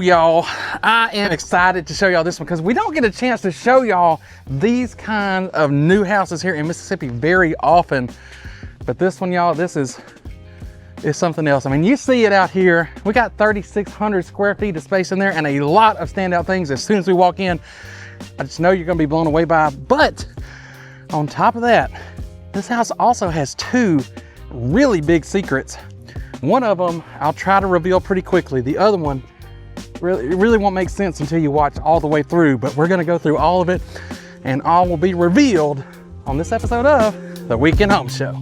Y'all, I am excited to show y'all this one because we don't get a chance to show y'all these kind of new houses here in Mississippi very often. But this one, y'all, this is something else. I mean, you see it out here. We got 3,600 square feet of space in there and a lot of standout things. As soon as we walk in, I just know you're gonna be blown away by. But on top of that, this house also has two really big secrets. One of them I'll try to reveal pretty quickly. The other one, it really won't make sense until you watch all the way through, but we're gonna go through all of it and all will be revealed on this episode of The Weekend Home Show.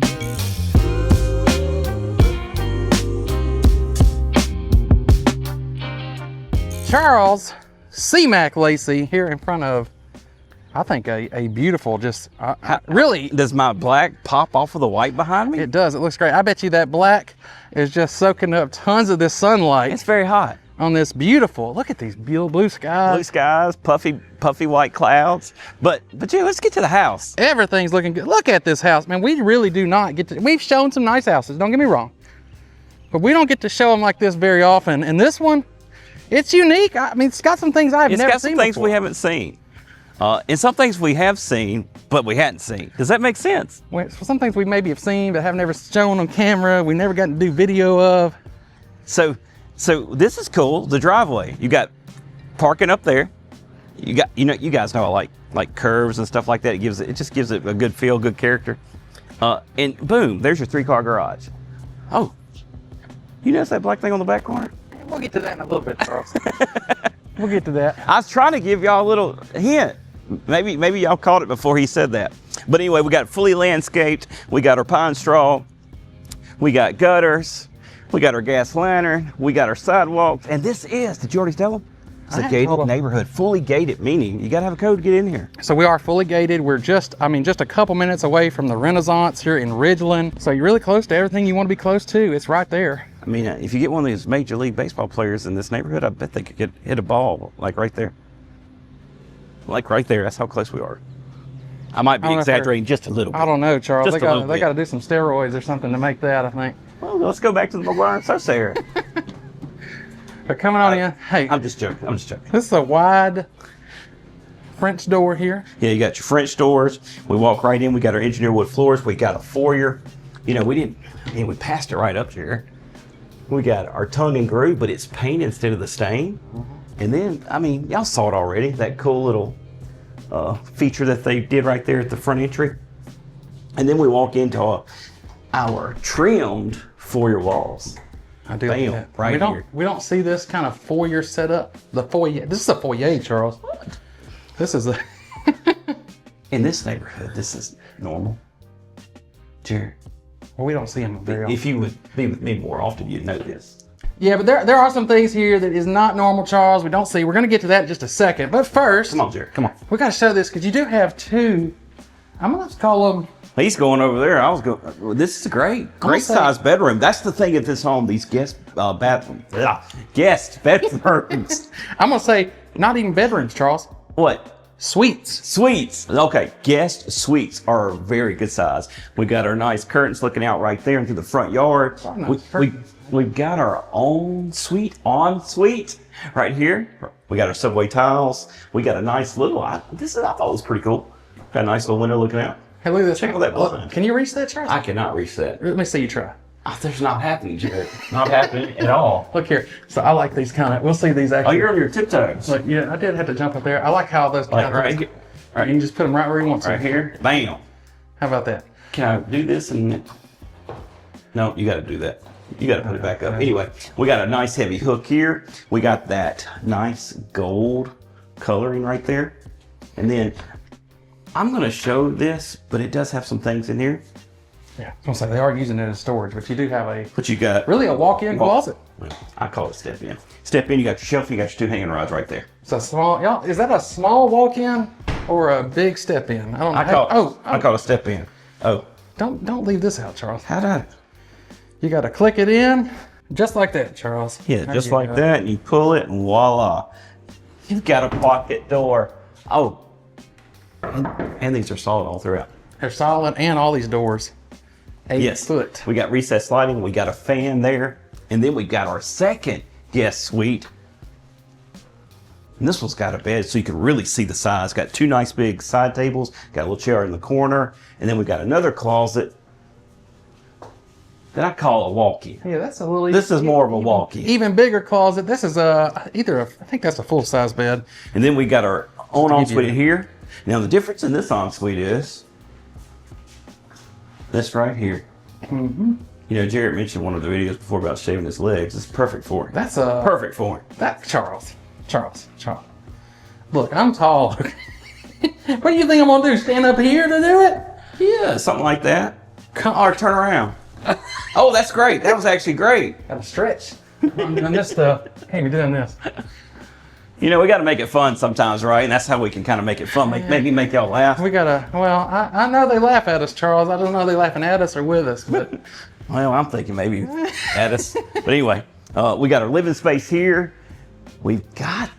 Charles C. Mac Lacey here in front of, I think, a beautiful, just really. Does my black pop off of the white behind me? It does, it looks great. I bet you that black is just soaking up tons of this sunlight. It's very hot. On this beautiful, look at these blue skies. Blue skies, puffy white clouds. But yeah, let's get to the house. Everything's looking good. Look at this house, man. We really do not get to, we've shown some nice houses, don't get me wrong. But we don't get to show them like this very often. And this one, it's unique. I mean, it's got some things I've never seen before. It's got some things we haven't seen. And some things we have seen, but we hadn't seen. Does that make sense? Well, some things we maybe have seen, but have never shown on camera. We never got to do video of. So this is cool. The driveway, you got parking up there. You got, you guys know I like curves and stuff like that. It just gives it a good feel, good character. And boom, there's your 3-car garage. Oh, you notice that black thing on the back corner? We'll get to that in a little bit, Charles. We'll get to that. I was trying to give y'all a little hint. Maybe y'all caught it before he said that. But anyway, we got fully landscaped. We got our pine straw. We got gutters. We got our gas lantern, we got our sidewalks, and this is, did you already tell them? It's a gated neighborhood, fully gated, meaning you gotta have a code to get in here. So we are fully gated. We're just a couple minutes away from the Renaissance here in Ridgeland. So you're really close to everything you want to be close to. It's right there. I mean, if you get one of these Major League Baseball players in this neighborhood, I bet they could hit a ball, like right there. Like right there, that's how close we are. I might be exaggerating just a little bit. I don't know, Charles. They got to do some steroids or something to make that, I think. Well, let's go back to the McGuire and Sosa area. But coming on in, hey. I'm just joking. This is a wide French door here. Yeah, you got your French doors. We walk right in. We got our engineered wood floors. We got a foyer. You know, we passed it right up here. We got our tongue and groove, but it's paint instead of the stain. Mm-hmm. And then, I mean, y'all saw it already. That cool little feature that they did right there at the front entry. And then we walk into our trimmed foyer walls. I do like that. Right here. We don't see this kind of foyer set up. The foyer. This is a foyer, Charles. What? This is a. In this neighborhood, this is normal. Jerry. Well, we don't see them very often. If you would be with me more often, you'd know this. Yeah, but there are some things here that is not normal, Charles. We don't see. We're going to get to that in just a second. But first, come on, Jerry. Come on. We got to show this because you do have two. I'm going to call them. He's going over there. I was going. This is a great size bedroom. That's the thing at this home. These guest bedrooms. I'm gonna say not even bedrooms, Charles. What? Suites. Okay, guest suites are a very good size. We got our nice curtains looking out right there into the front yard. We've got our own suite, ensuite right here. We got our subway tiles. We got a nice little. I thought it was pretty cool. Got a nice little window looking out. Hey, look at this. Check out that blind. Can you reach that, Charles? I cannot reach that. Let me see you try. Oh, there's not happening, Jared. Not happening at all. Look here. So I like these kind of. We'll see these actually. Oh, you're on your tiptoes. Look, yeah, I did have to jump up there. I like how those. Like right here. Right, you can just put them right where you want to. Right here. Bam. How about that? Can I do this and? No, you got to do that. You got to put it back up. Anyway, we got a nice heavy hook here. We got that nice gold coloring right there, and then. I'm going to show this, but it does have some things in here. Yeah, I was going to say, they are using it as storage, but you do have a... But you got... Really a walk-in closet. Well, I call it step in. Step in, you got your shelf, you got your two hanging rods right there. So small... Y'all, is that a small walk-in or a big step in? I don't know. I call it step in. Oh. Don't leave this out, Charles. How'd I... You got to click it in just like that, Charles. Yeah, just like that, and you pull it, and voila. You've got a pocket door. Oh, and these are solid all throughout. They're solid, and all these doors. 8 foot. We got recessed lighting. We got a fan there. And then we got our second guest suite. And this one's got a bed so you can really see the size. Got 2 nice big side tables. Got a little chair in the corner. And then we got another closet that I call a walk-in. Yeah, that's a little. This is more of a walk-in. Even bigger closet. This is I think that's a full-size bed. And then we got our own ensuite here. Now the difference in this ensuite is this right here. Mm-hmm. You know, Jared mentioned one of the videos before about shaving his legs. It's perfect for him. That's perfect for him. That Charles. Look, I'm tall. What do you think I'm gonna do? Stand up here to do it? Yeah, something like that. Or turn around. Oh, that's great. That was actually great. Gotta stretch. I'm doing this stuff. Can't be doing this. You know, we got to make it fun sometimes, right? And that's how we can kind of make it fun. Maybe make y'all laugh. We gotta. Well, I know they laugh at us, Charles. I don't know if they're laughing at us or with us, but. Well, I'm thinking maybe at us. But anyway, we got our living space here. We've got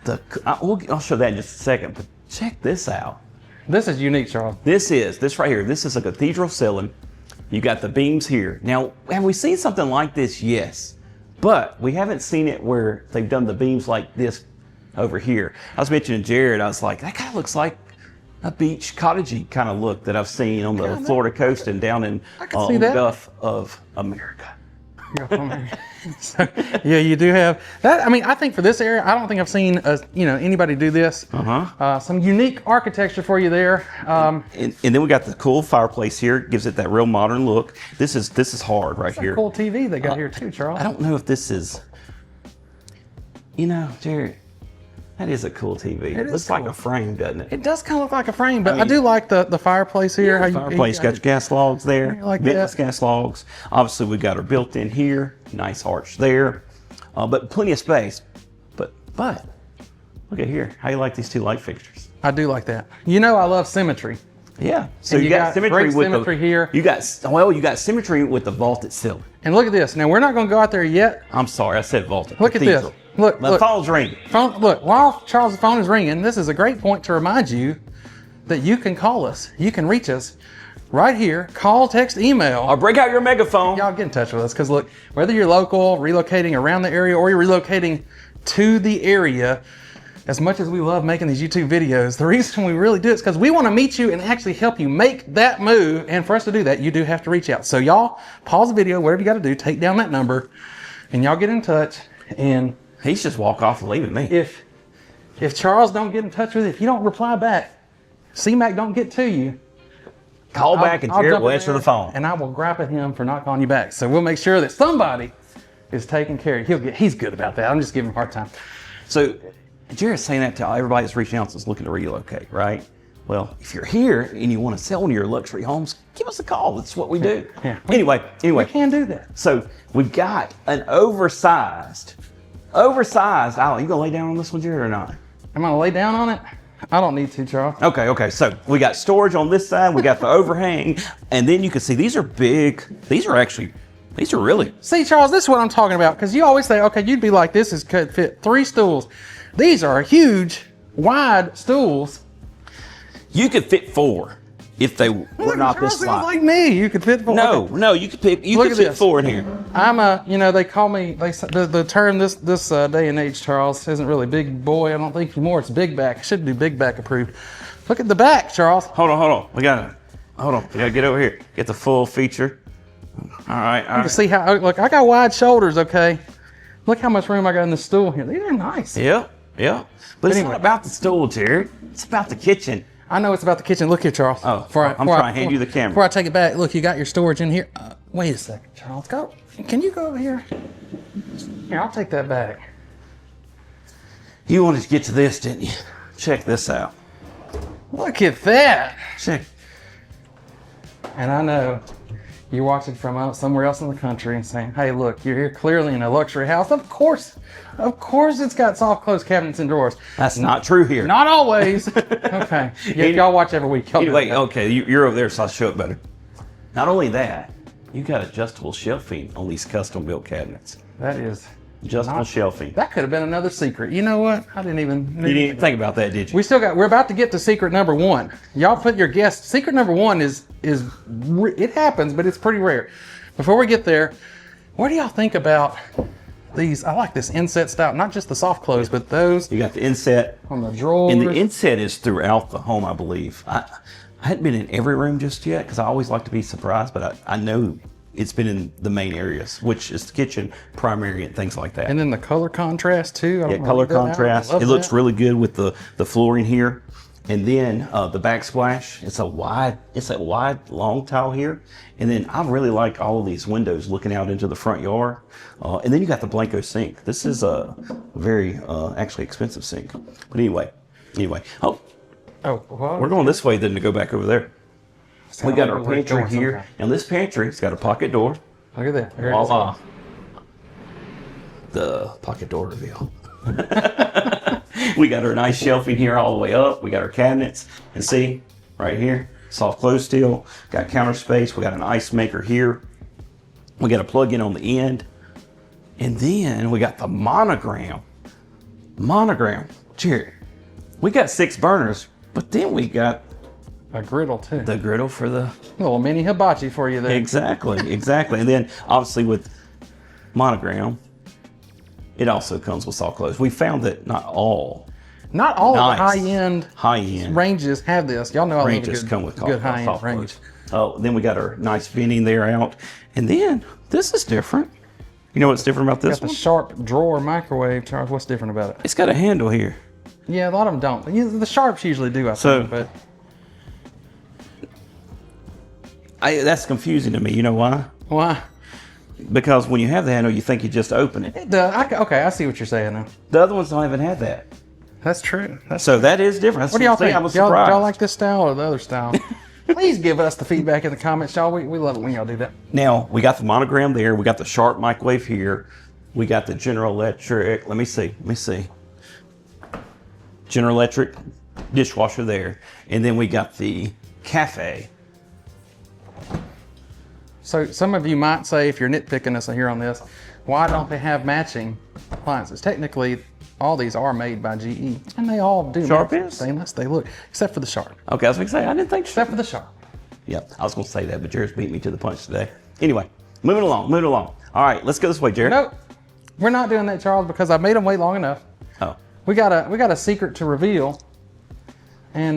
I'll show that in just a second, but check this out. This is unique, Charles. This right here. This is a cathedral ceiling. You got the beams here. Now, have we seen something like this? Yes. But we haven't seen it where they've done the beams like this over here. I was mentioning Jared, I was like, that kind of looks like a beach cottagey kind of look that I've seen on the Florida coast and down in the Gulf of America. So, yeah, you do have that. I mean, I think for this area, I don't think I've seen anybody do this. Some unique architecture for you there. And then we got the cool fireplace here. Gives it that real modern look. This is hard right here. A cool TV they got here too, Charles. I don't know if this is. Jared. That is a cool TV. It looks like a frame, doesn't it? It does kind of look like a frame, but I do like the fireplace here. Yeah, fireplace, got your gas logs there. Like ventless gas logs. Obviously, we got our built-in here. Nice arch there. But plenty of space. But look at here. How you like these 2 light fixtures? I do like that. I love symmetry. Yeah. So you got symmetry with symmetry here. You got symmetry with the vaulted ceiling. And look at this. Now we're not going to go out there yet. I'm sorry, I said vaulted. Look cathedral. at this. Look, the phone's ringing. Look, while Charles' phone is ringing, this is a great point to remind you that you can call us. You can reach us right here. Call, text, email. Or break out your megaphone. Y'all get in touch with us because look, whether you're local, relocating around the area, or you're relocating to the area, as much as we love making these YouTube videos, the reason we really do it is because we want to meet you and actually help you make that move. And for us to do that, you do have to reach out. So y'all pause the video, whatever you got to do, take down that number, and y'all get in touch. And he's just walk off and leaving me. If Charles don't get in touch with you, if you don't reply back, C-Mac don't get to you, call back and Jared will answer the phone. And I will gripe at him for not calling you back. So we'll make sure that somebody is taking care of you. He's good about that. I'm just giving him a hard time. So Jared's saying that to everybody that's reaching out that's looking to relocate, right? Well, if you're here and you want to sell one of your luxury homes, give us a call. That's what we do. Yeah. Anyway. We can do that. So we've got an oversized island. You gonna lay down on this one, Jared, or not? Am I gonna lay down on it? I don't need to, Charles. Okay. So we got storage on this side. We got the overhang, and then you can see these are big. These are really. See, Charles, this is what I'm talking about. Because you always say, okay, you'd be like, this could fit 3 stools. These are huge, wide stools. You could fit 4 if they were not this wide. Like me, you could fit 4. No, you could fit 4 in here. I'm they call me, the term this day and age, Charles, isn't really big boy, I don't think anymore. It's big back. Should be big back approved. Look at the back, Charles. Hold on. We gotta get over here. Get the full feature. All right. You can see how, look, I got wide shoulders, okay? Look how much room I got in the stool here. These are nice. Yeah. But it's not about the stool, Jared. It's about the kitchen. I know it's about the kitchen. Look here, Charles. Oh, I'm trying to hand you the camera. Before I take it back, look, you got your storage in here. Wait a second, Charles. Can you go over here? Here, I'll take that back. You wanted to get to this, didn't you? Check this out. Look at that. Check. And I know you're watching from somewhere else in the country and saying, hey, look, you're here clearly in a luxury house. Of course it's got soft close cabinets and drawers. That's not true here. Not always. Okay. Y'all watch every week. Anyway, okay, you're over there, so I'll show it better. Not only that, you got adjustable shelving on these custom built cabinets. That is Adjustable shelving. That could have been another secret. You know what? I didn't even. You didn't think about that, did you? We're about to get to secret number 1. Y'all put your guess. Secret number 1 is it happens, but it's pretty rare. Before we get there, what do y'all think about these? I like this inset style, not just the soft close, but those. You got the inset. On the drawers. And the inset is throughout the home, I believe. I hadn't been in every room just yet because I always like to be surprised, but I know it's been in the main areas, which is the kitchen, primary, and things like that. And then the color contrast too. Yeah, color contrast. It looks really good with the flooring here. And then the backsplash, it's a wide, long tile here. And then I really like all of these windows looking out into the front yard. And then you got the Blanco sink. This is a very actually expensive sink. But anyway. Oh, well, we're going this way then to go back over there. We got our pantry here. And this pantry, it's got a pocket door. Look at that. Voila. The pocket door reveal. We got our nice shelving here all the way up. We got our cabinets. And see, right here, soft close steel. Got counter space. We got an ice maker here. We got a plug-in on the end. And then we got the monogram. Jared, we got 6 burners, but then we got a griddle too. The griddle for the little mini hibachi for you there. Exactly. And then obviously with monogram, it also comes with soft close. We found that not all of the high-end ranges have this. Y'all know I ranges love a come with good high-end range. Oh, then we got our nice venting there out. And then this is different. You know what's different about this one? Got the sharp drawer microwave, Charles. What's different about it? It's got a handle here. Yeah, a lot of them don't. The sharps usually do, I think, but that's confusing to me. You know why? Why? Because when you have the handle, you think you just open it. Okay, I see what you're saying now. The other ones don't even have that. That's true. That is different. What do y'all think? I was surprised. Y'all like this style or the other style? Please give us the feedback in the comments, y'all. We love it when y'all do that. Now, we got the monogram there. We got the sharp microwave here. We got the General Electric. Let me see. General Electric dishwasher there. And then we got the cafe. So some of you might say, if you're nitpicking us here on this, why don't they have matching appliances? Technically, all these are made by GE, and they all do Sharp stainless. They look, except for the Sharp. Okay, I was going to say, I didn't think so. Except for the Sharp. Yeah, I was going to say that, but Jared's beat me to the punch today. Anyway, moving along. All right, let's go this way, Jared. Nope, we're not doing that, Charles, because I made them wait long enough. Oh. We got a secret to reveal, and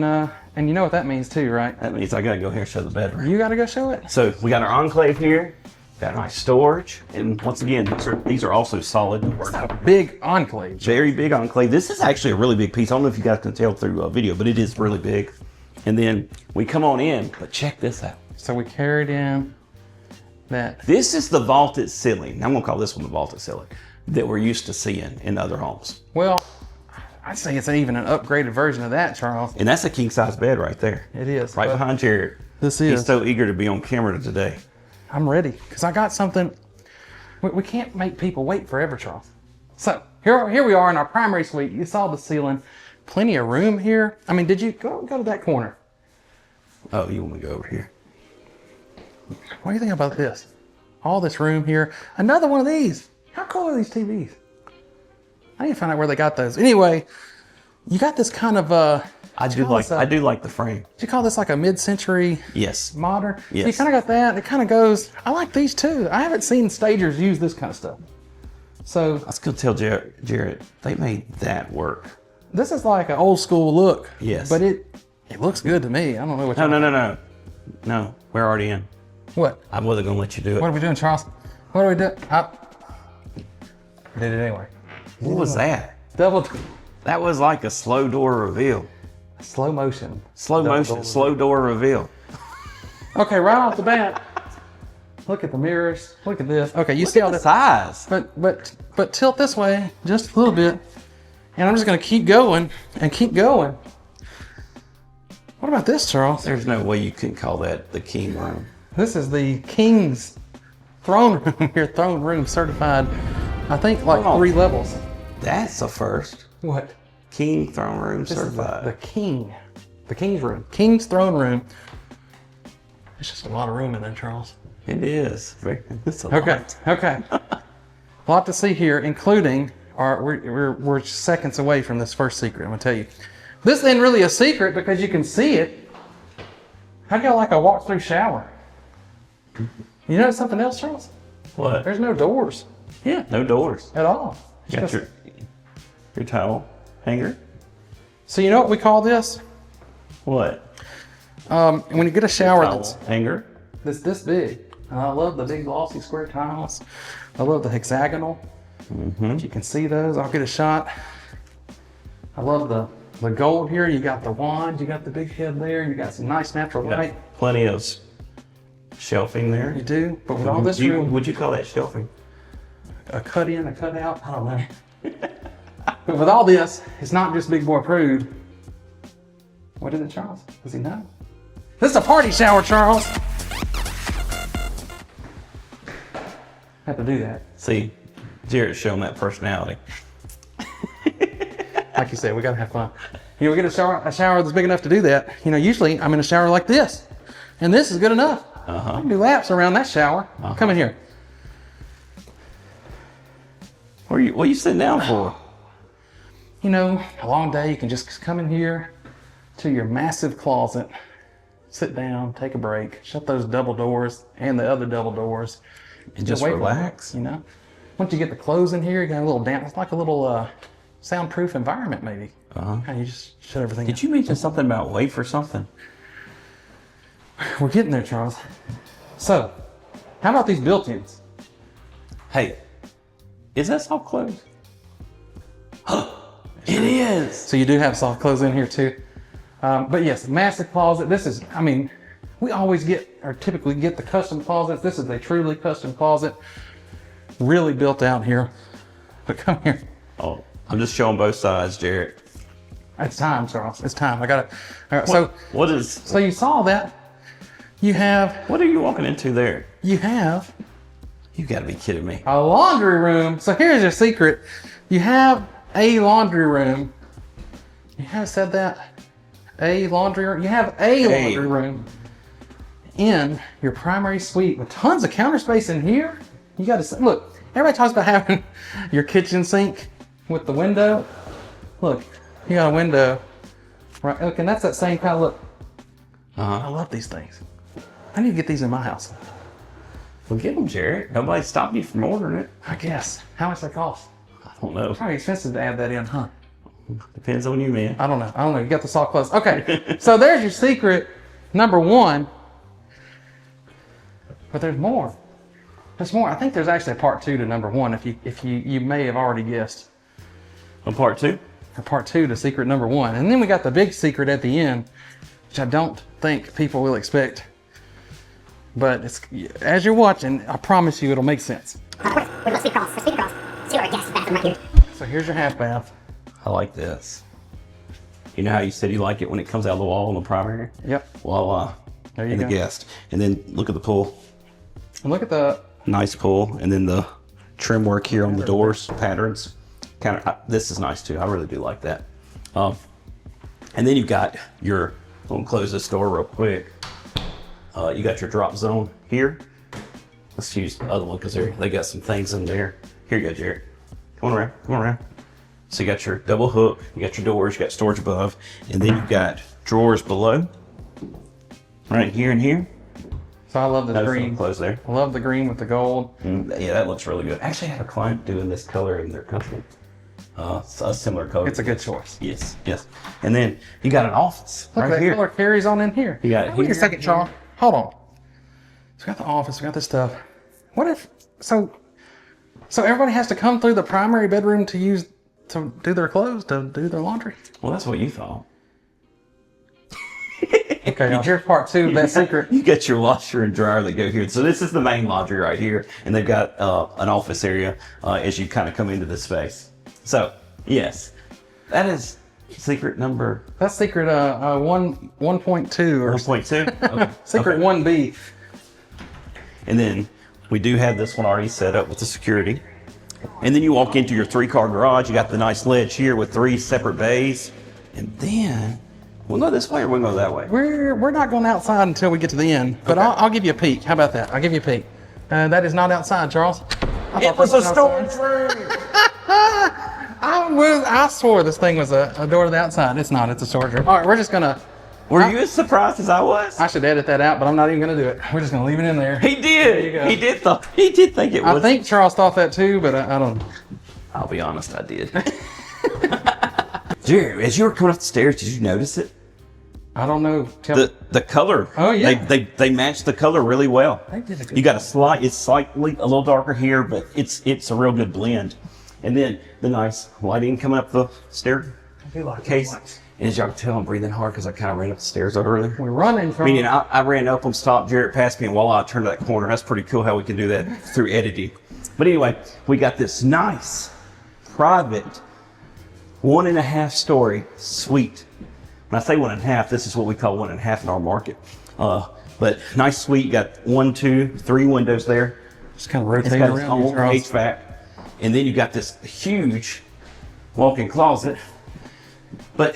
you know what that means too, right? That means I got to go here and show the bedroom. You got to go show it. So we got our enclave here. Got nice storage, and once again, these are also solid doors. It's a big enclave. Very big enclave. This is actually a really big piece. I don't know if you guys can tell through a video, but it is really big. And then we come on in, but check this out. So we carried in that. This is the vaulted ceiling. I'm gonna call this one the vaulted ceiling that we're used to seeing in other homes. Well, I'd say it's even an upgraded version of that, Charles. And that's a king size bed right there. It is. Right behind Jared. This is. He's so eager to be on camera today. I'm ready, because I got something. We can't make people wait forever, Charles. So here we are in our primary suite. You saw the ceiling. Plenty of room here. I mean, did you go to that corner? Oh, you want me to go over here? What do you think about this? All this room here. Another one of these. How cool are these TVs? I need to find out where they got those. Anyway, you got this kind of I do like the frame. Did you call this like a mid-century? Yes. Modern? Yes. So you kind of got that. It kind of goes. I like these too. I haven't seen stagers use this kind of stuff. So I was gonna tell Jared, they made that work. This is like an old school look. Yes. But it looks good to me. I don't know what. No. We're already in. What? I wasn't gonna let you do it. What are we doing, Charles? What are we doing? I did it anyway. What was that? Double. That was like a slow door reveal. Slow motion. Slow door reveal. Okay, right off the bat. Look at the mirrors. Look at this. Okay, you see all the this size. But tilt this way just a little bit, and I'm just gonna keep going and keep going. What about this, Charles? There's no way you can call that the king room. This is the king's throne room here. Throne room certified. I think like 3 levels. That's a first. What? King throne room This certified. is the king's room. King's throne room. It's just a lot of room in there, Charles. It is. It's a Okay. lot. Okay. A lot to see here, including we're seconds away from this first secret. I'm gonna tell you. This isn't really a secret because you can see it. How do y'all like a walk-through shower? You know something else, Charles? What? There's no doors. Yeah, no doors. At all. You got your towel hanger. So you know what we call this? What? When you get a shower Towel that's hanger. this big. I love the big glossy square tiles. I love the hexagonal. If you can see those, I'll get a shot. I love the gold here. You got the wand, you got the big head there, you got some nice natural light. Plenty of shelving there. You do, but with all this room, would you call that shelving? a cut in, a cut out, I don't know. But with all this, it's not just big boy prude. What is it, Charles? Does he know? This is a party shower, Charles. Have to do that. See, Jared's showing that personality. Like you said, we gotta have fun. You know, we get a shower that's big enough to do that. You know, usually I'm in a shower like this, and this is good enough. I can do laps around that shower. Come in here. What are you sitting down for? You know, a long day, you can just come in here to your massive closet, sit down, take a break, shut those double doors and the other double doors, And just away from relax. it, you know. Once you get the clothes in here, you got a little damp. It's like a little soundproof environment, maybe. And you just shut everything. Did you mention something about wait for something? We're getting there, Charles. So, how about these built-ins? Hey, is that soft close? It is. So you do have soft clothes in here too. But yes, massive closet. This is, I mean, we always typically get the custom closets. This is a truly custom closet. Really built out here. But come here. Oh, I'm just showing both sides, Jared. It's time, Charles. It's time. All right, so you saw that. What are you walking into there? You have You gotta be kidding me. a laundry room. So here's your secret. You have a laundry room. You have said that? A laundry room. You have a laundry room in your primary suite with tons of counter space in here. You got to look. Everybody talks about having your kitchen sink with the window. Look, you got a window, right? Look, and that's that same kind of look. I love these things. I need to get these in my house. Well, get them, Jared. Nobody stopped you from ordering it. I guess. How much they cost? I don't know. Probably expensive to add that in, huh? Depends on you, man. I don't know. You got the soft clothes. Okay, so there's your secret number one. But there's more. There's more. I think there's actually a part two to number one. If you may have already guessed. On part two? Or part two to secret number one, and then we got the big secret at the end, which I don't think people will expect. But it's, as you're watching, I promise you it'll make sense. Let's speed across. See our guest bathroom right here. So here's your half bath. I like this. You know how you said you like it when it comes out of the wall in the primary? Yep. Voila. There you and go. the guest. And then look at the pool. And look at the Nice pool. And then the trim work here on the doors, patterns. This is nice too. I really do like that. And then you've got your, I'm gonna close this door real quick. You got your drop zone here. Let's use the other one because they got some things in there. Here you go, Jared. Come on around. So you got your double hook, you got your doors, you got storage above, and then you've got drawers below. Right here and here. So I love this green. Close there. I love the green with the gold. Yeah, that looks really good. Actually, I had a client doing this color in their company. A similar color. It's a good choice. Yes. And then you got an office Look, right that here. color carries on in here. You got it Wait here, a second, Charles. Hold on. So we got the office. We got this stuff. What if so everybody has to come through the primary bedroom to do their clothes, to do their laundry? Well, that's what you thought. Okay, now here's part two of that secret. You got your washer and dryer that go here. So this is the main laundry right here, and they've got an office area as you kind of come into this space. So yes, that is secret number. That's secret 1.2 or 1.2. Okay. secret Okay. 1B. And then we do have this one already set up with the security. And then you walk into your 3-car garage. You got the nice ledge here with 3 separate bays. And then we'll go this way or we'll go that way. We're not going outside until we get to the end, but Okay. I'll give you a peek. How about that? I'll give you a peek. That is not outside, Charles. It was a storage room. I swore this thing was a door to the outside. It's not. It's a storage room. All right, we're just gonna. Were you as surprised as I was? I should edit that out, but I'm not even gonna do it. We're just gonna leave it in there. He There you did. go. He did think it was. I think Charles thought that too, but I don't know. I'll be honest, I did. Jerry, as you were coming up the stairs, did you notice it? I don't know. Tell me. The color. Oh, yeah. They matched the color really well. They did a good You got it's slightly a little darker here, but it's a real good blend. And then the nice lighting coming up the staircase. And as y'all can tell, I'm breathing hard because I kind of ran up the stairs earlier. We're running from. Meaning I ran up them, stopped, Jarrett passed me, and while I turned that corner, that's pretty cool how we can do that through editing. But anyway, we got this nice, private, 1.5 story suite. When I say 1.5, this is what we call 1.5 in our market. But nice suite, got 1, 2, 3 windows there. Just kind of It's rotate got its around. own HVAC. And then you got this huge walk-in closet. But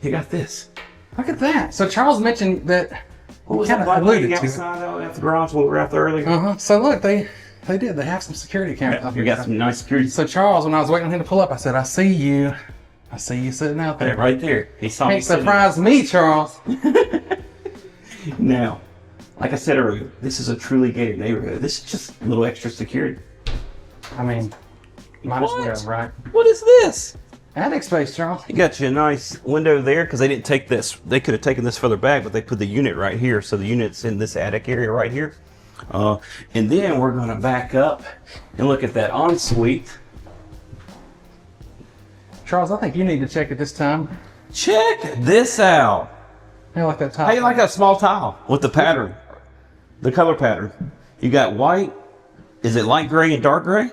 you got this. Look at that. So Charles mentioned that. What was Kinda that black alluded lady to it. outside out at the garage when we were out there earlier? So look, they did. They have some security cameras out We here. got some nice security. So Charles, when I was waiting on him to pull up, I said, "I see you. I see you sitting out there." Right there. He saw me Can't sitting surprise me, Charles. there. Now, like I said earlier, this is a truly gated neighborhood. This is just a little extra security. I mean, might as What? well, right? What is this? Attic space, Charles. You got you a nice window there because they didn't take this. They could have taken this further back, but they put the unit right here. So the unit's in this attic area right here. And then we're going to back up and look at that ensuite. Charles, I think you need to check it this time. Check this out. I like that top. How you like that small tile with the pattern, the color pattern? You got white. Is it light gray and dark gray?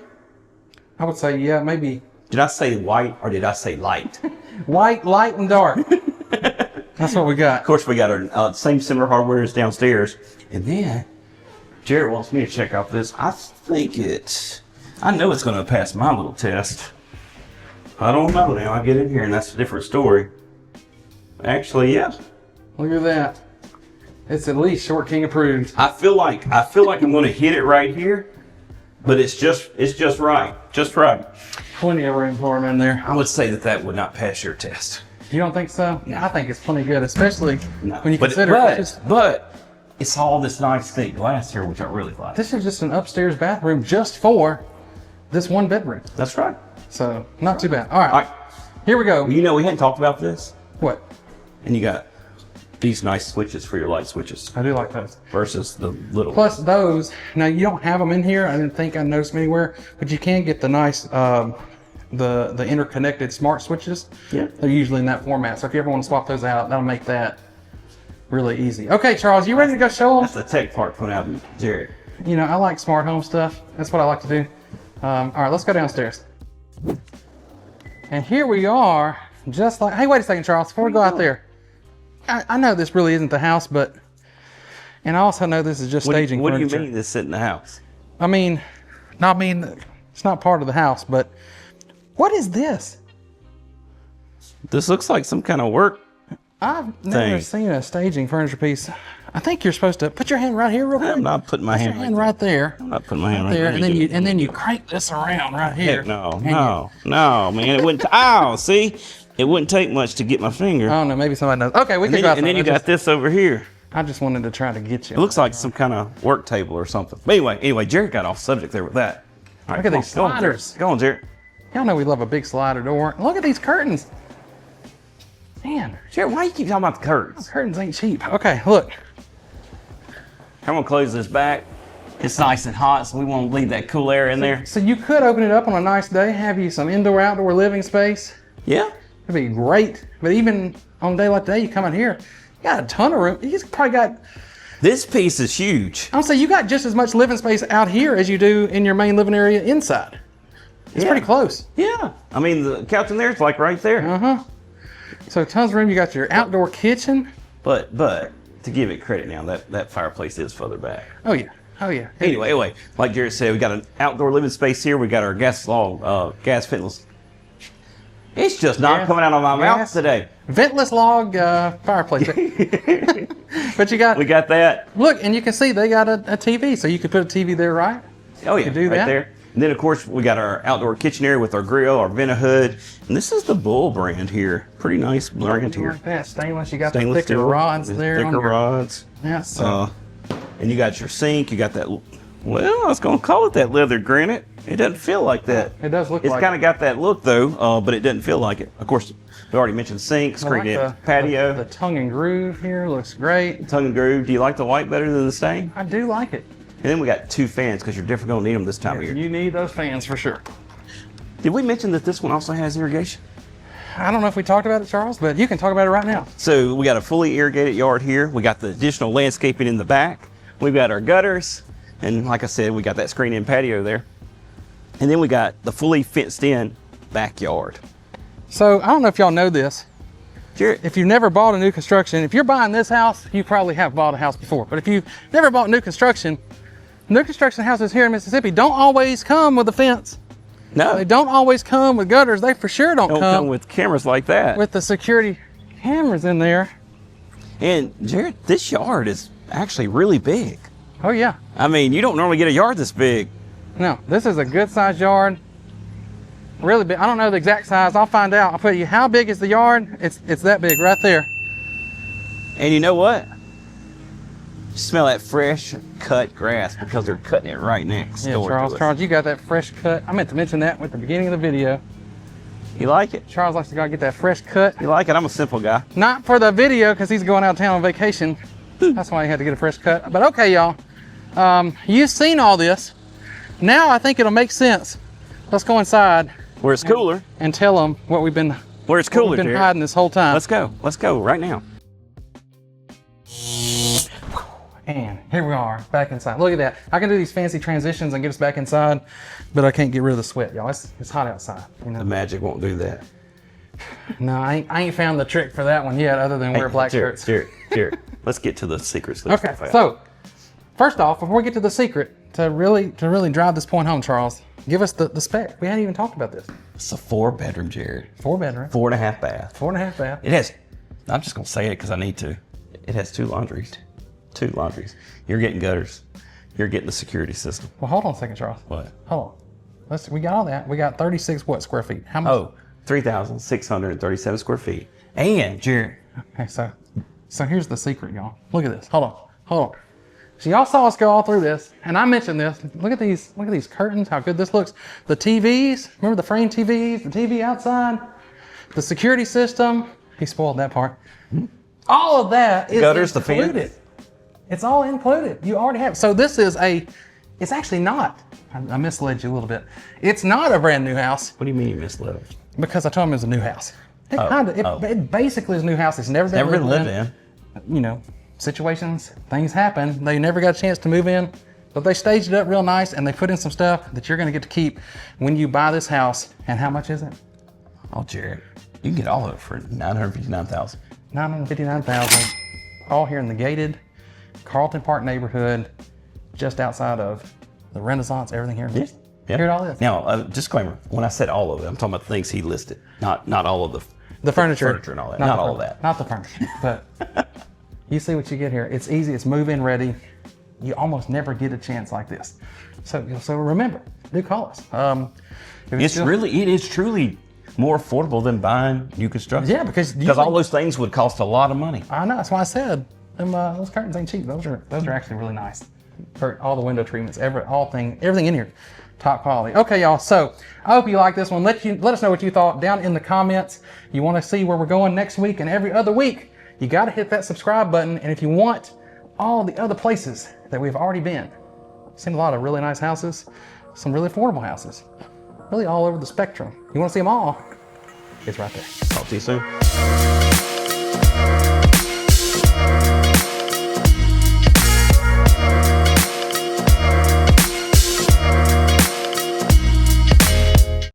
I would say, yeah, maybe Did I say white or did I say light? white, light, and dark. That's what we got. Of course, we got our same similar hardware as downstairs. And then Jarrett wants me to check out this. I know it's going to pass my little test. I don't know now. I get in here and that's a different story. Actually, yeah. Look at that. It's at least Short King approved. I feel like I'm going to hit it right here, but it's just right. Just right. Plenty of room for him in there. I would say that would not pass your test. You don't think so? I think it's plenty good, especially No. when you but, consider but, it's but it's all this nice thick glass here, which I really like. this is just an upstairs bathroom just for this one bedroom. That's right. So not too bad. All right, All right. here we go. You know, we hadn't talked about this, What? and you got these nice switches for your light switches I do like those. versus the little. Plus those, now you don't have them in here. I didn't think I noticed them anywhere, but you can get the nice, the interconnected smart switches. Yeah. They're usually in that format. So if you ever want to swap those out, that'll make that really easy. Okay, Charles, you ready to go show them? That's the tech part put out, Jared. You know, I like smart home stuff. That's what I like to do. All right, let's go downstairs. And here we are, just like, hey, wait a second, Charles, before we go out there. I know this really isn't the house, but, and I also know this is just staging What do you furniture. mean this sit in the house? I mean, it's not part of the house, but what is this? This looks like some kind of work. I've never seen a staging furniture piece. I think you're supposed to put your hand right here real quick. I'm not putting my Put your hand hand right there. I'm not putting my hand right There, there. and then you crank this around right here. Heck no, And no, man. It wouldn't. Ow, see? It wouldn't take much to get my finger. I don't know, maybe somebody knows. Okay, we can go outside. And then you got this over here. I just wanted to try to get you. It looks like some kind of work table or something. But anyway, Jared got off subject there with that. All right, Look at come these on, go on, Jared. sliders. Go on, Jared. Y'all know we love a big slider door. Look at these curtains. Man, Jared, why you keep talking about the curtains? curtains ain't cheap. Okay, look. I'm gonna close this back. It's nice and hot, so we want to leave that cool air in there. So you could open it up on a nice day, have you some indoor-outdoor living space. Yeah. It'd be great. But even on a day like today, you come in here, you got a ton of room. You just probably got, This piece is huge. I'll say you got just as much living space out here as you do in your main living area inside. It's Yeah. pretty close. Yeah. I mean, the couch in there is like right there. So tons of room. You got your outdoor kitchen. But to give it credit now, that fireplace is further back. Oh yeah. Oh yeah. Anyway, like Jared said, we got an outdoor living space here. We got our gas ventless. It's just not Gas- coming out of my mouth gas- today. Ventless log fireplace. But you got, We got that. look, and you can see they got a TV, so you could put a TV there, right? Oh yeah, You do right that? there. And then, of course, we got our outdoor kitchen area with our grill, our vent hood. And this is the Bull brand here. Pretty nice brand here. Like that stainless. You got Stainless the thicker steel, rods there. Thicker rods. Yeah. So. And you got your sink. You got that, well, I was going to call it that leather granite. It doesn't feel like that. It does look it's like kind of got that look, though, but it doesn't feel like it. Of course, we already mentioned sink, screened-in patio. The tongue and groove here looks great. Tongue and groove. Do you like the white better than the stain? I do like it. And then we got 2 fans because you're definitely going to need them this time of year. You need those fans for sure. Did we mention that this one also has irrigation? I don't know if we talked about it, Charles, but you can talk about it right now. So we got a fully irrigated yard here. We got the additional landscaping in the back. We've got our gutters. And like I said, we got that screen-in patio there. And then we got the fully fenced-in backyard. So I don't know if y'all know this. Jared, If you've never bought a new construction, if you're buying this house, you probably have bought a house before. But if you've never bought new construction houses here in Mississippi don't always come with a fence. no, They don't always come with gutters. They for sure don't come come with cameras like that. with the security cameras in there. And Jared, this yard is actually really big. Oh yeah. I mean, you don't normally get a yard this big. No, this is a good sized yard. Really big. I don't know the exact size. I'll find out. I'll put you, how big is the yard? It's that big right there. And you know what? You smell that fresh cut grass because they're cutting it right next Yeah, door to us. Charles, you got that fresh cut. I meant to mention that at the beginning of the video. You like it? Charles likes to go get that fresh cut. You like it? I'm a simple guy. Not for the video because he's going out of town on vacation. That's why he had to get a fresh cut. But okay, y'all. You've seen all this. Now I think it'll make sense. Let's go inside Where it's cooler. and tell them what we've been, Where it's what cooler, we've been Jared. hiding this whole time. Let's go. Let's go right now. And here we are, back inside. Look at that. I can do these fancy transitions and get us back inside, but I can't get rid of the sweat, y'all. It's hot outside. You The know? magic won't do that. No, I ain't found the trick for that one yet, other than wear black Jared, shirts. Jared. Let's get to the secrets. Okay, so first off, before we get to the secret, to really drive this point home, Charles, give us the spec. We hadn't even talked about this. It's a 4-bedroom, Jared. 4-bedroom, 4.5 bath. 4.5 bath. It has, I'm just going to say it because I need to. It has 2 laundries. 2 laundries. You're getting gutters. You're getting the security system. Well, hold on a second, Charles. What? Hold on. We got all that. We got 36 square feet. How much? Oh, 3,637 square feet. And, Jared, Okay, so here's the secret, y'all. Look at this. Hold on. So y'all saw us go all through this, and I mentioned this. Look at these curtains, how good this looks. The TVs, remember the frame TVs, the TV outside, the security system. He spoiled that part. All of that is Gutters, the included. fence. It's all included. You already have. So this is it's actually not. I misled you a little bit. It's not a brand new house what do you mean you misled him? because I told him it was a new house. It basically is a new house. It's never been lived in. You know, situations, things happen. They never got a chance to move in, but they staged it up real nice and they put in some stuff that you're going to get to keep when you buy this house. And how much is it? Oh, Jared, you can get all of it for $959,000. $959,000. All here in the gated Carlton Parke neighborhood, just outside of the Renaissance. Everything here. Yeah. Here it all is. Now, disclaimer: when I said all of it, I'm talking about the things he listed, not all of The furniture. and all that. Not all of that. Not the furniture, but you see what you get here. It's easy. It's move-in ready. You almost never get a chance like this. So remember, do call us. If It is truly more affordable than buying new construction. Yeah, because all those things would cost a lot of money. I know. That's why I said those curtains ain't cheap. Those are actually really nice. For all the window treatments, everything in here, top quality. Okay, y'all. So I hope you like this one. Let us know what you thought down in the comments. You want to see where we're going next week and every other week? You got to hit that subscribe button. And if you want all the other places that we've already been, seen a lot of really nice houses, some really affordable houses, really all over the spectrum. You want to see them all? It's right there. Talk to you soon.